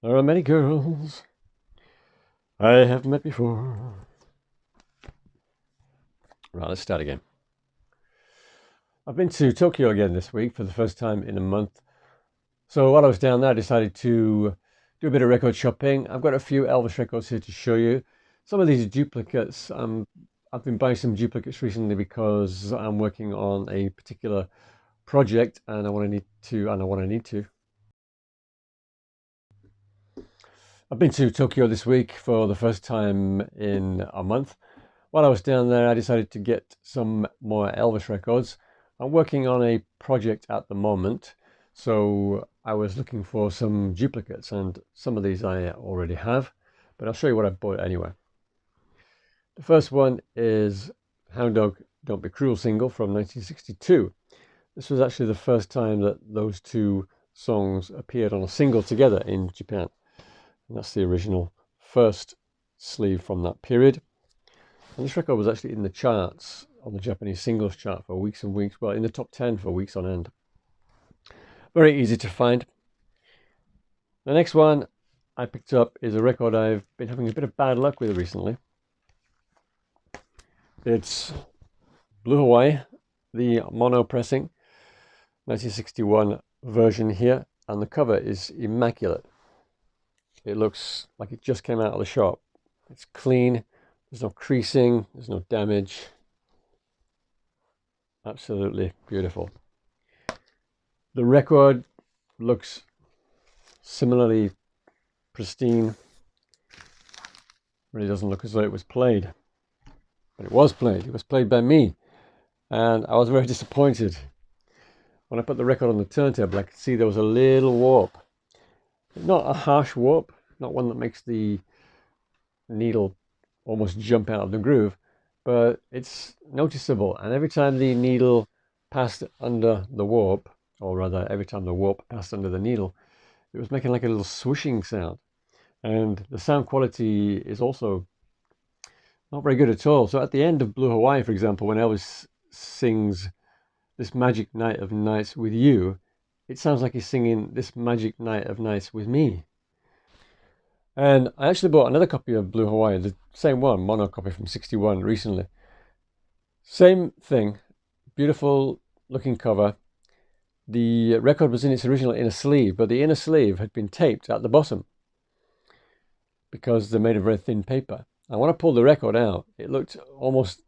There are many girls I have met before. Right, let's start again. I've been to Tokyo again this week for the first time in a month. So while I was down there, I decided to do a bit of record shopping. I've got a few Elvis records here to show you. Some of these are duplicates. I've been buying some duplicates recently because I'm working on a particular project and I want to need to. I've been to Tokyo this week for the first time in a month. While I was down there, I decided to get some more Elvis records. I'm working on a project at the moment, so I was looking for some duplicates, and some of these I already have, but I'll show you what I bought anyway. The first one is Hound Dog Don't Be Cruel single from 1962. This was actually the first time that those two songs appeared on a single together in Japan. And that's the original first sleeve from that period. And this record was actually in the charts, on the Japanese singles chart for weeks and weeks, well, in the top 10 for weeks on end. Very easy to find. The next one I picked up is a record I've been having a bit of bad luck with recently. It's Blue Hawaii, the mono pressing, 1961 version here, and the cover is immaculate. It looks like it just came out of the shop. It's clean, there's no creasing, there's no damage. Absolutely beautiful. The record looks similarly pristine. Really doesn't look as though it was played. But it was played. It was played by me. And I was very disappointed. When I put the record on the turntable, I could see there was a little warp. Not a harsh warp, not one that makes the needle almost jump out of the groove, but it's noticeable. And every time the needle passed under the warp, or rather every time the warp passed under the needle, it was making like a little swooshing sound. And the sound quality is also not very good at all. So at the end of Blue Hawaii, for example, when Elvis sings "This Magic Night of Nights with You," it sounds like he's singing "This Magic Night of Nights with Me." And I actually bought another copy of Blue Hawaii, the same one, mono copy from 61 recently. Same thing, beautiful looking cover. The record was in its original inner sleeve, but the inner sleeve had been taped at the bottom because they're made of very thin paper. And when I pulled the record out, it looked almost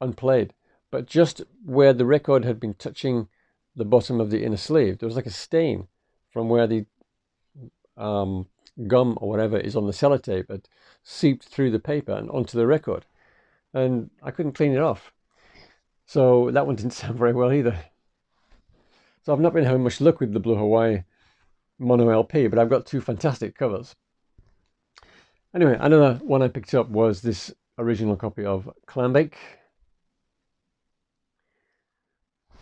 unplayed. But just where the record had been touching the bottom of the inner sleeve, there was like a stain from where the gum or whatever is on the sellotape had seeped through the paper and onto the record. And I couldn't clean it off. So that one didn't sound very well either. So I've not been having much luck with the Blue Hawaii mono LP, but I've got two fantastic covers. Anyway, another one I picked up was this original copy of Clambake.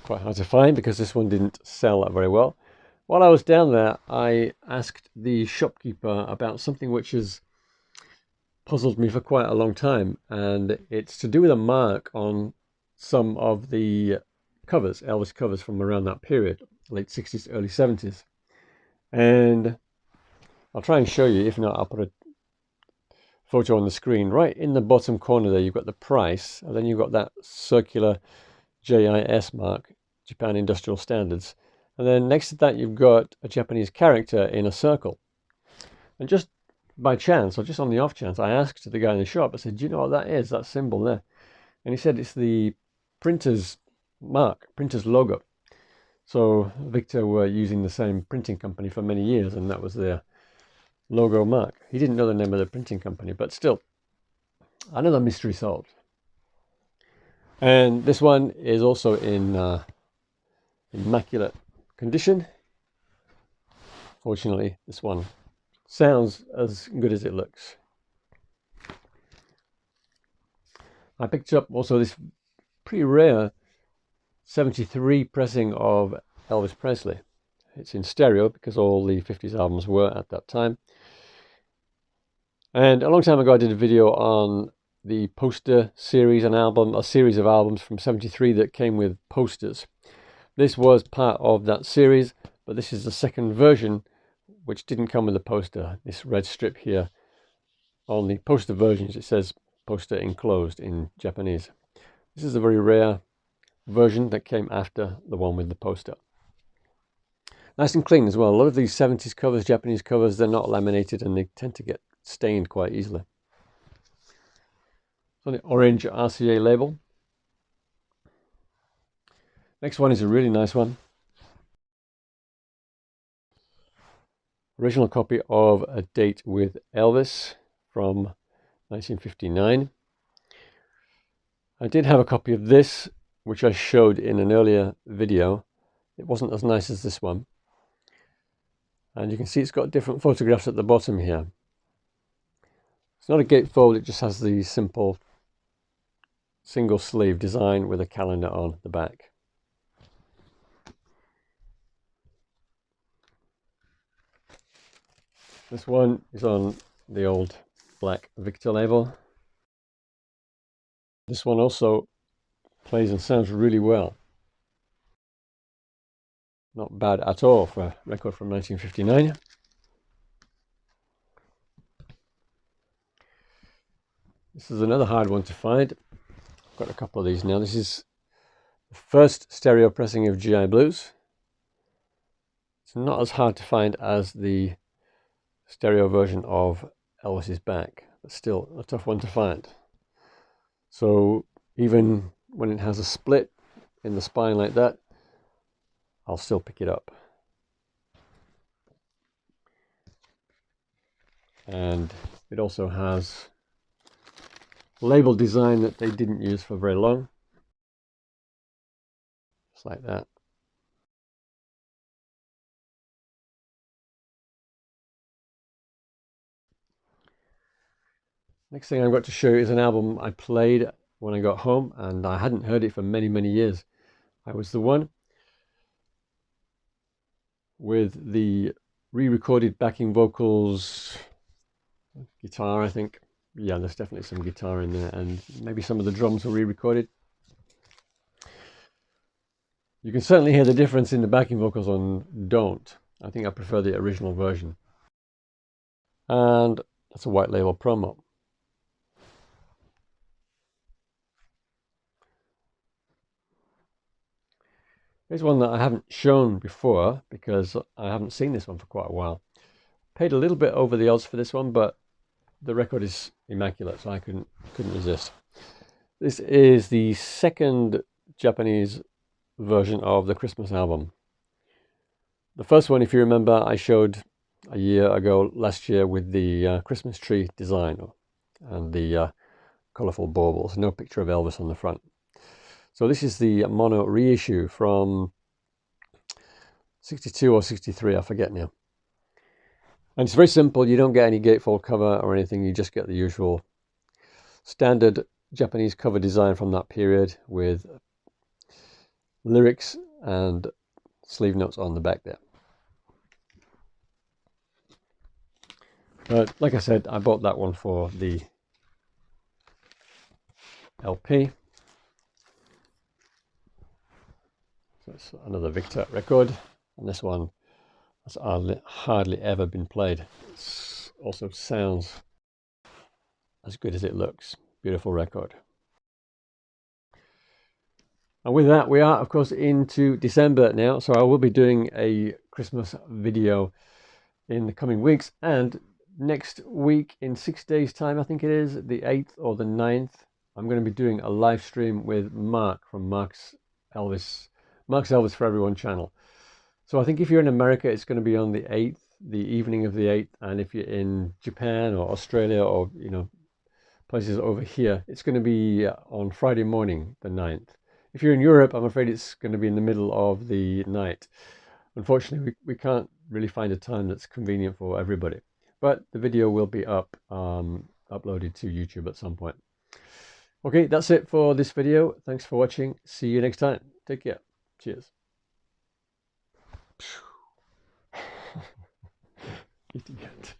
Quite hard to find because this one didn't sell that very well. While I was down there, I asked the shopkeeper about something which has puzzled me for quite a long time, and it's to do with a mark on some of the covers, Elvis covers from around that period, late 60s, early 70s. And I'll try and show you. If not, I'll put a photo on the screen. Right in the bottom corner there, you've got the price, and then you've got that circular JIS mark, Japan Industrial Standards. And then next to that, you've got a Japanese character in a circle. And just by chance, or just on the off chance, I asked the guy in the shop, I said, "Do you know what that is, that symbol there?" And he said it's the printer's mark, printer's logo. So Victor were using the same printing company for many years, and that was their logo mark. He didn't know the name of the printing company, but still, another mystery solved. And this one is also in immaculate condition. Fortunately, this one sounds as good as it looks. I picked up also this pretty rare 73 pressing of Elvis Presley. It's in stereo because all the 50s albums were at that time. And a long time ago I did a video on the poster series, a series of albums from 73 that came with posters. This was part of that series, but this is the second version which didn't come with the poster, this red strip here. On the poster versions, it says poster enclosed in Japanese. This is a very rare version that came after the one with the poster. Nice and clean as well. A lot of these 70s covers, Japanese covers, they're not laminated and they tend to get stained quite easily. It's on the orange RCA label. Next one is a really nice one. Original copy of A Date with Elvis from 1959. I did have a copy of this, which I showed in an earlier video. It wasn't as nice as this one. And you can see it's got different photographs at the bottom here. It's not a gatefold, it just has the simple single sleeve design with a calendar on the back. This one is on the old black Victor label. This one also plays and sounds really well. Not bad at all for a record from 1959. This is another hard one to find. I've got a couple of these now. This is the first stereo pressing of GI Blues. It's not as hard to find as the stereo version of Elvis's Back, but still a tough one to find. So even when it has a split in the spine like that, I'll still pick it up. And it also has label design that they didn't use for very long. Just like that. Next thing I've got to show you is an album I played when I got home, and I hadn't heard it for many, many years. I was the one with the re-recorded backing vocals, guitar, I think. Yeah, there's definitely some guitar in there, and maybe some of the drums were re-recorded. You can certainly hear the difference in the backing vocals on Don't. I think I prefer the original version. And that's a white label promo. Here's one that I haven't shown before because I haven't seen this one for quite a while. Paid a little bit over the odds for this one, but the record is immaculate, so I couldn't resist. This is the second Japanese version of the Christmas album. The first one, if you remember, I showed a year ago, last year, with the Christmas tree design and the colourful baubles. No picture of Elvis on the front. So this is the mono reissue from 62 or 63, I forget now. And it's very simple. You don't get any gatefold cover or anything. You just get the usual standard Japanese cover design from that period with lyrics and sleeve notes on the back there. But like I said, I bought that one for the LP. So it's another Victor record, and this one has hardly ever been played. It also sounds as good as it looks. Beautiful record. And with that, we are, of course, into December now. So I will be doing a Christmas video in the coming weeks. And next week, in 6 days' time, I think it is, the 8th or the 9th, I'm going to be doing a live stream with Mark from Mark's Elvis for Everyone channel. So I think if you're in America, it's going to be on the 8th, the evening of the 8th. And if you're in Japan or Australia or, you know, places over here, it's going to be on Friday morning, the 9th. If you're in Europe, I'm afraid it's going to be in the middle of the night. Unfortunately, we can't really find a time that's convenient for everybody. But the video will be up, uploaded to YouTube at some point. Okay, that's it for this video. Thanks for watching. See you next time. Take care. Cheers. Idiot.